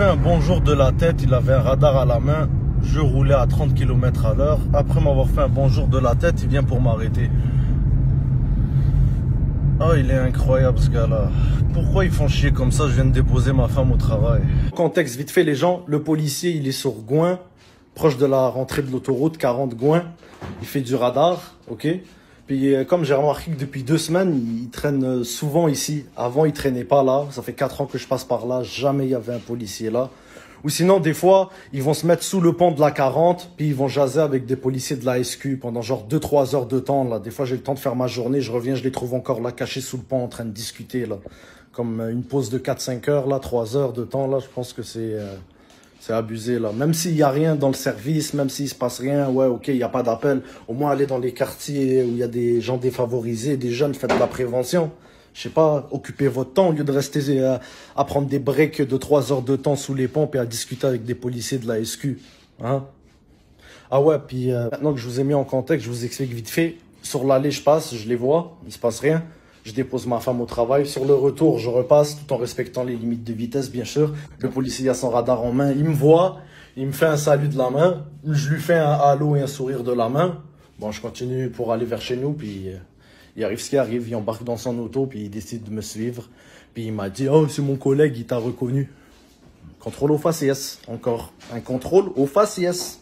fait un bonjour de la tête, il avait un radar à la main. Je roulais à 30 km à l'heure. Après m'avoir fait un bonjour de la tête, il vient pour m'arrêter. Oh, il est incroyable ce gars-là. Pourquoi ils font chier comme ça? Je viens de déposer ma femme au travail. Contexte vite fait les gens, le policier il est sur Gouin, proche de la rentrée de l'autoroute 40 Gouin. Il fait du radar, ok? Puis comme j'ai remarqué que depuis 2 semaines, il traîne souvent ici. Avant il traînait pas là, ça fait 4 ans que je passe par là, jamais il y avait un policier là. Ou sinon, des fois, ils vont se mettre sous le pont de la 40, puis ils vont jaser avec des policiers de la SQ pendant genre 2-3 heures de temps, là. Des fois, j'ai le temps de faire ma journée, je reviens, je les trouve encore là, cachés sous le pont, en train de discuter, là. Comme une pause de 4-5 heures, là, 3 heures de temps, là, je pense que c'est abusé, là. Même s'il y a rien dans le service, même s'il se passe rien, ouais, ok, il n'y a pas d'appel. Au moins, aller dans les quartiers où il y a des gens défavorisés, des jeunes, faites de la prévention. Je sais pas, occupez votre temps au lieu de rester à prendre des breaks de 3 heures de temps sous les pompes et à discuter avec des policiers de la SQ. Hein? Ah ouais, puis maintenant que je vous ai mis en contexte, je vous explique vite fait. Sur l'allée, je passe, je les vois, il se passe rien. Je dépose ma femme au travail. Sur le retour, je repasse tout en respectant les limites de vitesse, bien sûr. Le policier a son radar en main, il me voit, il me fait un salut de la main. Je lui fais un halo et un sourire de la main. Bon, je continue pour aller vers chez nous, puis... il arrive ce qui arrive, il embarque dans son auto, puis il décide de me suivre. Puis il m'a dit, oh, c'est mon collègue, il t'a reconnu. Contrôle au faciès, encore. Un contrôle au faciès.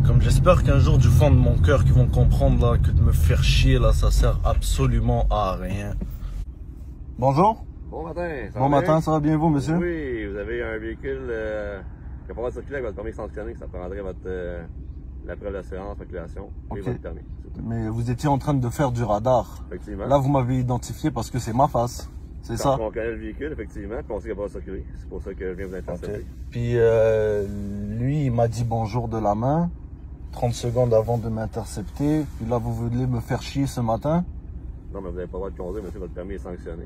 Comme j'espère qu'un jour, du fond de mon cœur, qu'ils vont comprendre là, que de me faire chier, là, ça sert absolument à rien. Bonjour. Bon matin. Bon matin, ça va bien vous, monsieur? Oui, vous avez un véhicule qui n'a pas circulé avec votre permis sanctionné, ça prendrait votre... la preuve d'assurance, circulation et votre permis. Mais vous étiez en train de faire du radar. Effectivement. Là, vous m'avez identifié parce que c'est ma face. C'est ça? On connaît le véhicule, effectivement, puis on sait qu'il n'a pas circulé. C'est pour ça que je viens vous intercepter. Okay. Puis lui, il m'a dit bonjour de la main, 30 secondes avant de m'intercepter. Puis là, vous voulez me faire chier ce matin? Non, mais vous n'avez pas le droit de conduire, monsieur, votre permis est sanctionné.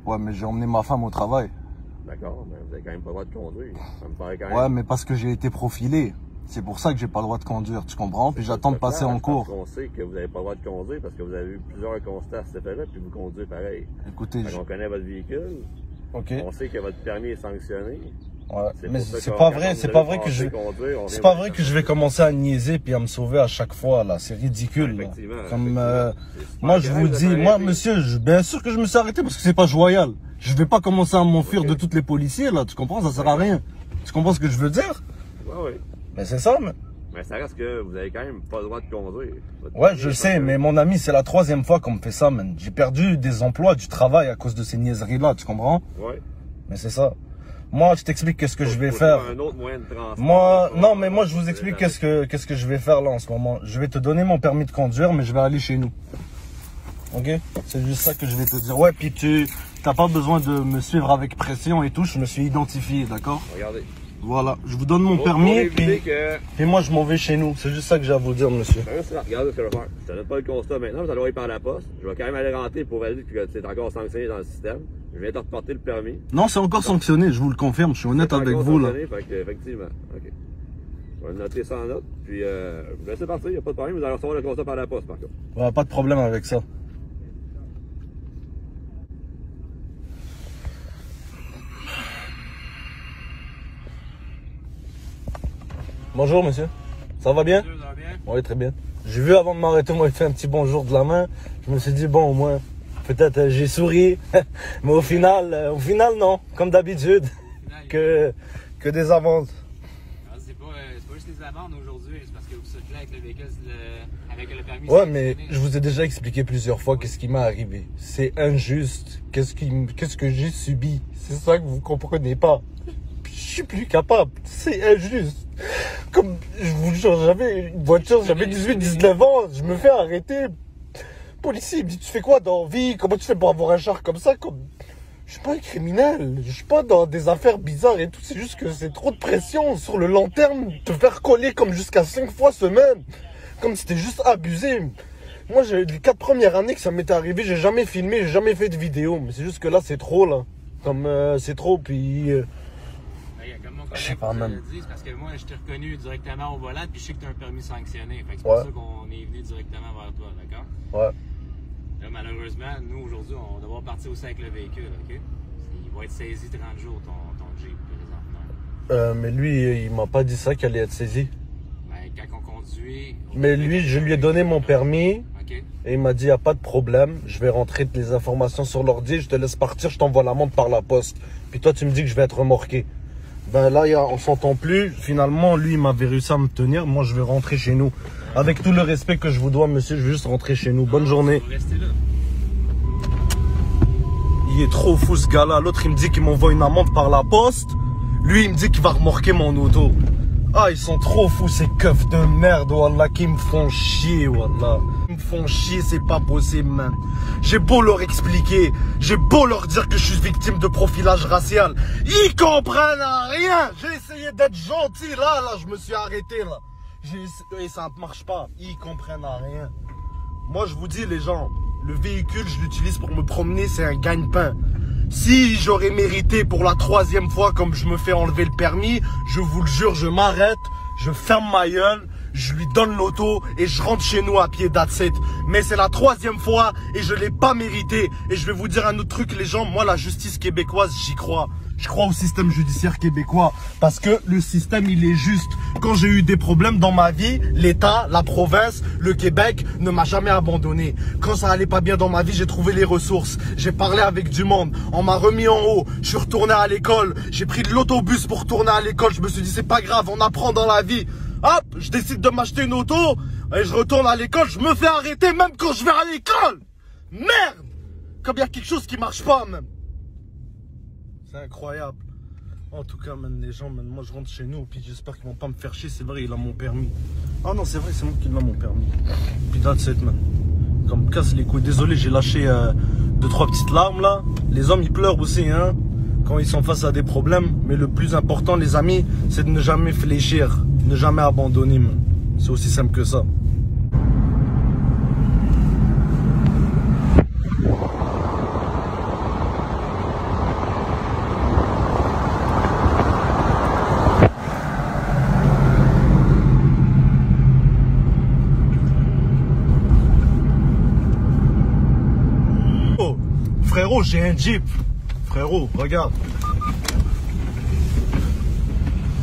Ouais, mais j'ai emmené ma femme au travail. D'accord, mais vous n'avez quand même pas le droit de conduire. Ça me paraît quand même... Ouais, mais parce que j'ai été profilé. C'est pour ça que j'ai pas le droit de conduire, tu comprends? Puis j'attends de passer en cours. On sait que vous n'avez pas le droit de conduire parce que vous avez eu plusieurs constats à cet effet-là, puis vous conduisez pareil. Écoutez, on connaît votre véhicule. Ok. On sait que votre permis est sanctionné. Ouais, mais c'est pas vrai, c'est pas vrai que je vais commencer à niaiser puis à me sauver à chaque fois là, c'est ridicule. Là. Comme moi je vous dis, moi monsieur, bien sûr que je me suis arrêté parce que c'est pas joyal. Je vais pas commencer à m'enfuir de tous les policiers là, tu comprends, ça sert à rien. Tu comprends ce que je veux dire? Ouais, ouais. Mais c'est ça, mais... Mais ça reste que vous avez quand même pas le droit de conduire. Ouais, je sais, mais mon ami, c'est la 3e fois qu'on me fait ça, man. J'ai perdu des emplois, du travail à cause de ces niaiseries-là, tu comprends? Ouais. Mais c'est ça. Moi, je t'explique qu'est-ce que je vais faire. Un autre moyen de transport. Moi, non, mais moi, je vous explique qu'est-ce que je vais faire là en ce moment. Je vais te donner mon permis de conduire, mais je vais aller chez nous. Ok? C'est juste ça que je vais te dire. Ouais, puis tu n'as pas besoin de me suivre avec pression et tout, je me suis identifié, d'accord? Regardez. Voilà, je vous donne mon permis, puis moi je m'en vais chez nous. C'est juste ça que j'ai à vous dire, monsieur. Regarde ce que je vais faire. Je te donne pas le constat maintenant, vous allez aller par la poste. Je vais quand même aller rentrer pour valider que c'est encore sanctionné dans le système. Je viens de reporter le permis. Non, c'est encore sanctionné, je vous le confirme, je suis honnête avec vous là. Fait que, effectivement, ok. Je vais noter ça en note, puis laissez partir, il n'y a pas de problème, vous allez recevoir le constat par la poste par contre. Ouais, pas de problème avec ça. Bonjour monsieur, ça va bien? Ça va bien? Oui, très bien. J'ai vu avant de m'arrêter, moi il fait un petit bonjour de la main. Je me suis dit bon au moins, peut-être j'ai souri, mais au final non, comme d'habitude, que des amendes. C'est pas juste des amendes aujourd'hui, c'est parce que vous circulez avec le véhicule, avec le permis. Ouais, mais je vous ai déjà expliqué plusieurs fois qu'est-ce qui m'est arrivé. C'est injuste. Qu'est-ce que j'ai subi? C'est ça que vous comprenez pas. Je suis plus capable. C'est injuste. Comme, je vous jure, j'avais une voiture, j'avais 18-19 ans, je me fais arrêter. Policier, il me dit, tu fais quoi dans la vie? Comment tu fais pour avoir un char comme ça? Je suis pas un criminel, je suis pas dans des affaires bizarres et tout, c'est juste que c'est trop de pression sur le long terme, te faire coller comme jusqu'à 5 fois semaine. Comme c'était juste abusé. Moi, les 4 premières années que ça m'était arrivé, j'ai jamais filmé, j'ai jamais fait de vidéo, mais c'est juste que là, c'est trop, là. Comme, c'est trop, puis... Je sais pas même. C'est parce que moi, je t'ai reconnu directement au volant, puis je sais que tu as un permis sanctionné. Fait que c'est pour ça qu'on est venu directement vers toi, d'accord? Ouais. Là, malheureusement, nous, aujourd'hui, on va devoir partir aussi avec le véhicule, OK? Il va être saisi 30 jours, ton Jeep, présentement. Mais lui, il m'a pas dit ça, qu'il allait être saisi. Ben, quand on conduit... Mais lui, je lui ai donné mon permis. OK. Et il m'a dit, y a pas de problème. Je vais rentrer les informations sur l'ordi. Je te laisse partir, je t'envoie l'amende par la poste. Puis toi, tu me dis que je vais être remorqué. Ben là, on s'entend plus. Finalement, lui, il m'avait réussi à me tenir. Moi, je vais rentrer chez nous. Avec tout le respect que je vous dois, monsieur, je vais juste rentrer chez nous. Bonne journée. Vous restez là. Il est trop fou, ce gars-là. L'autre, il me dit qu'il m'envoie une amende par la poste. Lui, il me dit qu'il va remorquer mon auto. Ah, ils sont trop fous, ces keufs de merde, wallah, qui me font chier, wallah. Ils me font chier, c'est pas possible, man. J'ai beau leur expliquer, j'ai beau leur dire que je suis victime de profilage racial. Ils comprennent rien. J'ai essayé d'être gentil, là, je me suis arrêté, là. Et ça ne marche pas. Ils comprennent rien. Moi, je vous dis, les gens, le véhicule, je l'utilise pour me promener, c'est un gagne-pain. Si j'aurais mérité pour la 3e fois, comme je me fais enlever le permis, je vous le jure, je m'arrête, je ferme ma gueule, je lui donne l'auto et je rentre chez nous à pied, that's it. Mais c'est la 3e fois et je l'ai pas mérité. Et je vais vous dire un autre truc, les gens, moi, la justice québécoise, j'y crois. Je crois au système judiciaire québécois parce que le système, il est juste. Quand j'ai eu des problèmes dans ma vie, l'État, la province, le Québec ne m'a jamais abandonné. Quand ça allait pas bien dans ma vie, j'ai trouvé les ressources. J'ai parlé avec du monde. On m'a remis en haut. Je suis retourné à l'école. J'ai pris de l'autobus pour retourner à l'école. Je me suis dit, c'est pas grave, on apprend dans la vie. Hop, je décide de m'acheter une auto et je retourne à l'école. Je me fais arrêter même quand je vais à l'école. Merde! Comme il y a quelque chose qui marche pas, même. C'est incroyable. En tout cas, man, les gens, man, moi je rentre chez nous, puis j'espère qu'ils vont pas me faire chier. C'est vrai, il a mon permis. Ah non, c'est vrai, c'est moi qui l'ai mon permis. Puis that's it, man. Comme me casse les couilles. Désolé, j'ai lâché 2-3 petites larmes là. Les hommes, ils pleurent aussi, hein, quand ils sont face à des problèmes. Mais le plus important, les amis, c'est de ne jamais fléchir, ne jamais abandonner, man. C'est aussi simple que ça. Frérot, j'ai un Jeep. Frérot, regarde.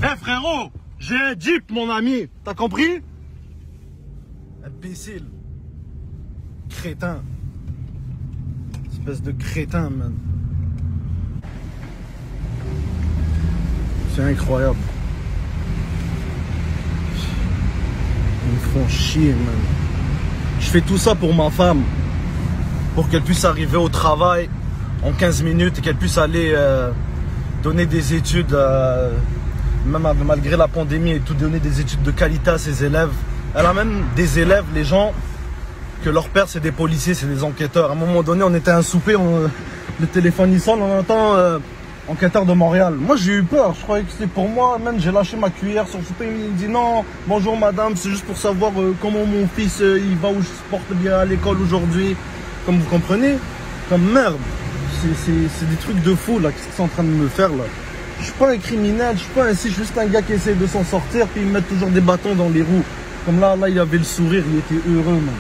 Frérot, j'ai un Jeep, mon ami. T'as compris? Imbécile. Crétin. Espèce de crétin, man. C'est incroyable. Ils me font chier, man. Je fais tout ça pour ma femme. Pour qu'elle puisse arriver au travail en 15 minutes et qu'elle puisse aller donner des études, même malgré la pandémie, et tout donner des études de qualité à ses élèves. Elle a même des élèves, les gens, que leur père c'est des policiers, c'est des enquêteurs. À un moment donné, on était à un souper, le téléphone il sonne, on entend enquêteur de Montréal. Moi j'ai eu peur, je croyais que c'était pour moi, même j'ai lâché ma cuillère sur le souper, il me dit non, bonjour madame, c'est juste pour savoir comment mon fils il va où je se porte bien à l'école aujourd'hui. Comme vous comprenez, comme merde, c'est des trucs de fou là, qu'est-ce qu'ils sont en train de me faire là. Je suis pas un criminel, je suis pas ainsi, je suis juste un gars qui essaie de s'en sortir, puis ils me mettent toujours des bâtons dans les roues. Comme là, il avait le sourire, il était heureux, man.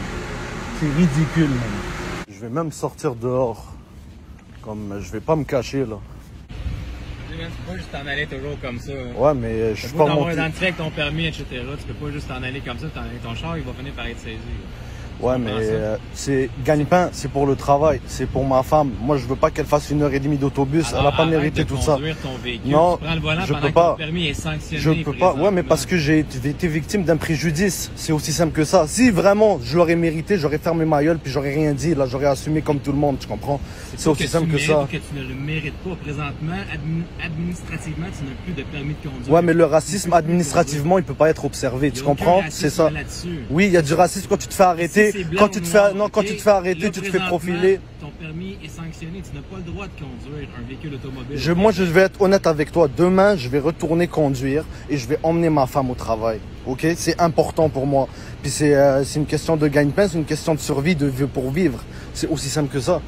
C'est ridicule, man. Je vais même sortir dehors, comme je vais pas me cacher là. Tu peux pas juste t'en aller toujours comme ça. Ouais, mais je suis pas monté. Dans le avec ton permis, etc., tu peux pas juste t'en aller comme ça, ton char, il va finir par être saisi. Ouais, mais c'est gagne-pain, c'est pour le travail, c'est pour ma femme. Moi, je veux pas qu'elle fasse 1h30 d'autobus. Elle n'a pas mérité tout ça. Ton véhicule, non, tu prends le volant je pendant peux pas. Que ton permis est sanctionné. Je peux pas. Ouais, mais parce que j'ai été victime d'un préjudice. C'est aussi simple que ça. Si vraiment je l'aurais mérité, j'aurais fermé ma gueule puis j'aurais rien dit. Là, j'aurais assumé comme tout le monde. Tu comprends? C'est aussi simple que ça. Que tu ne le mérites pas présentement. Administrativement, tu n'as plus de permis de conduire. Ouais, mais le racisme administrativement, il peut pas être observé. Tu comprends? C'est ça. Oui, il y a du racisme quand tu te fais arrêter. Quand tu te fais non, quand tu te fais arrêter, tu te fais profiler. Ton permis est sanctionné, tu n'as pas le droit de conduire un véhicule automobile. Moi, je vais être honnête avec toi. Demain, je vais retourner conduire et je vais emmener ma femme au travail. Ok? C'est important pour moi. Puis c'est une question de gagne-pain, c'est une question de survie, pour vivre. C'est aussi simple que ça.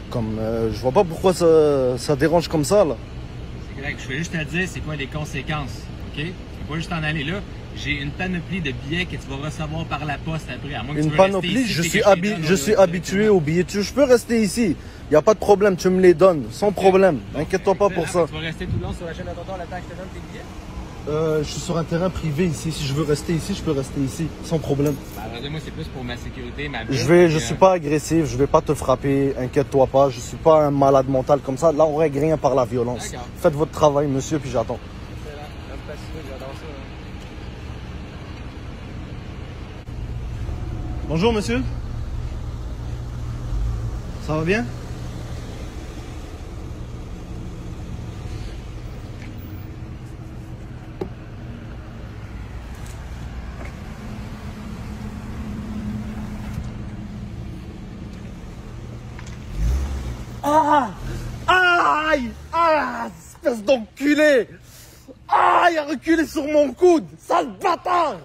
Comme, je vois pas pourquoi ça dérange comme ça, là. C'est correct. Je vais juste te dire, c'est quoi les conséquences, ok? pas juste en aller là. J'ai une panoplie de billets que tu vas recevoir par la poste après. À moins que Une tu veux panoplie, rester ici, je suis habitué aux billets. Je peux rester ici. Il n'y a pas de problème, tu me les donnes, sans problème. Inquiète-toi pas pour ça. Tu vas rester tout le long sur la chaîne d'attente le temps que je te donne tes billets? Je suis sur un terrain privé ici. Si je veux rester ici, je peux rester ici, sans problème. Ben, moi, c'est plus pour ma sécurité, ma Je suis pas agressif, je vais pas te frapper, inquiète-toi pas. Je suis pas un malade mental comme ça. Là, on règle rien par la violence. Faites votre travail, monsieur, puis j'attends. Bonjour, monsieur. Ça va bien? Ah! Aïe! Ah! Espèce d'enculé! Ah! Il a reculé sur mon coude! Sale bâtard!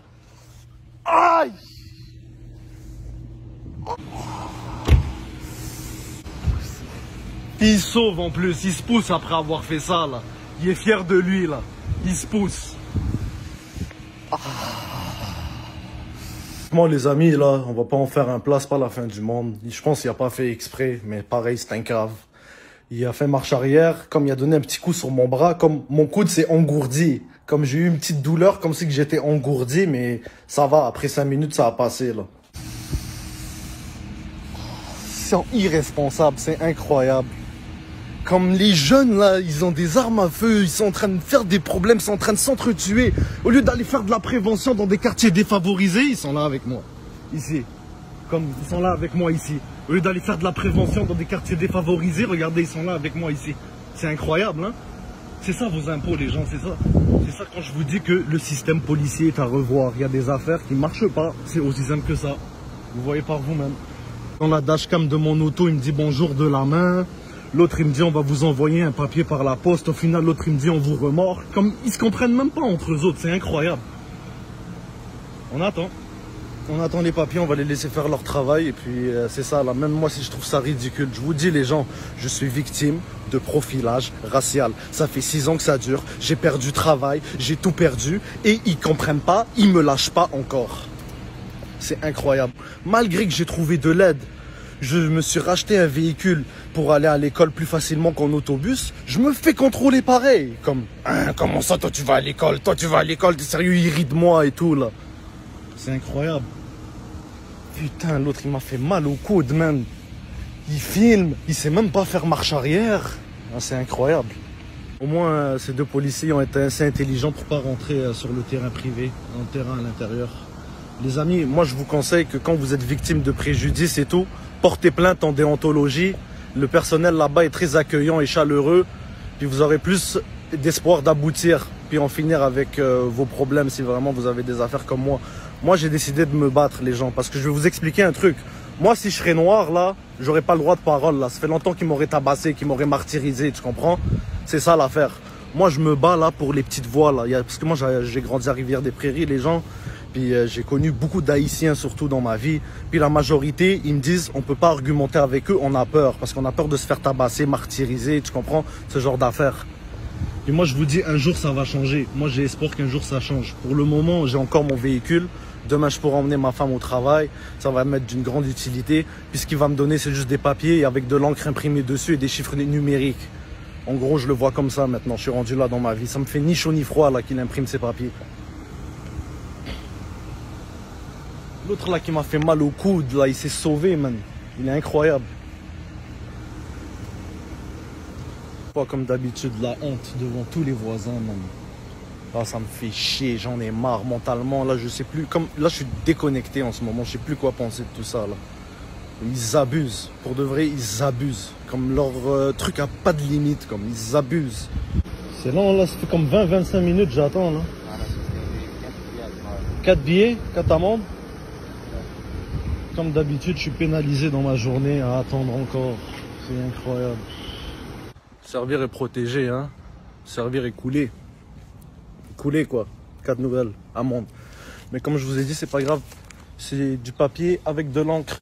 Aïe! Il sauve en plus, il se pousse après avoir fait ça là. Il est fier de lui là. Il se pousse. Moi les amis là, on va pas en faire un plat, c'est pas la fin du monde. Je pense qu'il a pas fait exprès, mais pareil c'est un cave. Il a fait marche arrière, comme il a donné un petit coup sur mon bras, comme mon coude s'est engourdi. Comme j'ai eu une petite douleur, comme si que j'étais engourdi, mais ça va, après 5 minutes ça a passé là. C'est irresponsable, c'est incroyable. Comme les jeunes là, ils ont des armes à feu, ils sont en train de faire des problèmes, ils sont en train de s'entretuer. Au lieu d'aller faire de la prévention dans des quartiers défavorisés, ils sont là avec moi. Ici. Comme ils sont là avec moi ici. Au lieu d'aller faire de la prévention dans des quartiers défavorisés, regardez, ils sont là avec moi ici. C'est incroyable, hein? C'est ça vos impôts, les gens, c'est ça. C'est ça quand je vous dis que le système policier est à revoir. Il y a des affaires qui marchent pas. C'est aussi simple que ça. Vous voyez par vous-même. Dans la dashcam de mon auto, il me dit bonjour de la main. L'autre, il me dit, on va vous envoyer un papier par la poste. Au final, l'autre, il me dit, on vous remorque. Comme, ils se comprennent même pas entre eux autres. C'est incroyable. On attend. On attend les papiers, on va les laisser faire leur travail. Et puis, c'est ça, là. Même moi, si je trouve ça ridicule. Je vous dis, les gens, je suis victime de profilage racial. Ça fait 6 ans que ça dure. J'ai perdu travail. J'ai tout perdu. Et ils comprennent pas. Ils me lâchent pas encore. C'est incroyable. Malgré que j'ai trouvé de l'aide. Je me suis racheté un véhicule pour aller à l'école plus facilement qu'en autobus. Je me fais contrôler pareil. Comme, hein, comment ça, toi tu vas à l'école? Toi tu vas à l'école, t'es sérieux, il rit de moi et tout là. C'est incroyable. Putain, l'autre il m'a fait mal au coude, man. Il filme, il sait même pas faire marche arrière. Ah, c'est incroyable. Au moins, ces deux policiers ont été assez intelligents pour pas rentrer sur le terrain privé, en terrain à l'intérieur. Les amis, moi je vous conseille que quand vous êtes victime de préjudice et tout, portez plainte en déontologie. Le personnel là-bas est très accueillant et chaleureux. Puis vous aurez plus d'espoir d'aboutir, puis en finir avec vos problèmes si vraiment vous avez des affaires comme moi. Moi j'ai décidé de me battre les gens, parce que je vais vous expliquer un truc. Moi si je serais noir là, j'aurais pas le droit de parole là. Ça fait longtemps qu'ils m'auraient tabassé, qu'ils m'auraient martyrisé, tu comprends? C'est ça l'affaire. Moi je me bats là pour les petites voix là. Parce que moi j'ai grandi à Rivière-des-Prairies, les gens. Puis j'ai connu beaucoup d'Haïtiens surtout dans ma vie. Puis la majorité, ils me disent, on peut pas argumenter avec eux, on a peur. Parce qu'on a peur de se faire tabasser, martyriser, tu comprends? Ce genre d'affaires. Et moi je vous dis, un jour ça va changer. Moi j'ai espoir qu'un jour ça change. Pour le moment, j'ai encore mon véhicule. Demain je pourrai emmener ma femme au travail. Ça va m'être d'une grande utilité. Puis ce qu'il va me donner, c'est juste des papiers avec de l'encre imprimée dessus et des chiffres numériques. En gros, je le vois comme ça maintenant. Je suis rendu là dans ma vie. Ça me fait ni chaud ni froid là qu'il imprime ces papiers. L'autre là qui m'a fait mal au coude, là, il s'est sauvé, man. Il est incroyable. Pas comme d'habitude, la honte devant tous les voisins, man. Là, ça me fait chier, j'en ai marre mentalement. Là, je sais plus. Là, je suis déconnecté en ce moment. Je sais plus quoi penser de tout ça, là. Ils abusent. Pour de vrai, ils abusent. Comme leur truc a pas de limite, comme ils abusent. C'est long, là, ça fait comme 20-25 minutes, j'attends, là. 4 billets, 4 amendes. Comme d'habitude, je suis pénalisé dans ma journée à attendre encore. C'est incroyable. Servir et protéger, hein. Servir et couler. Couler, quoi. 4 nouvelles amendes. Mais comme je vous ai dit, c'est pas grave. C'est du papier avec de l'encre.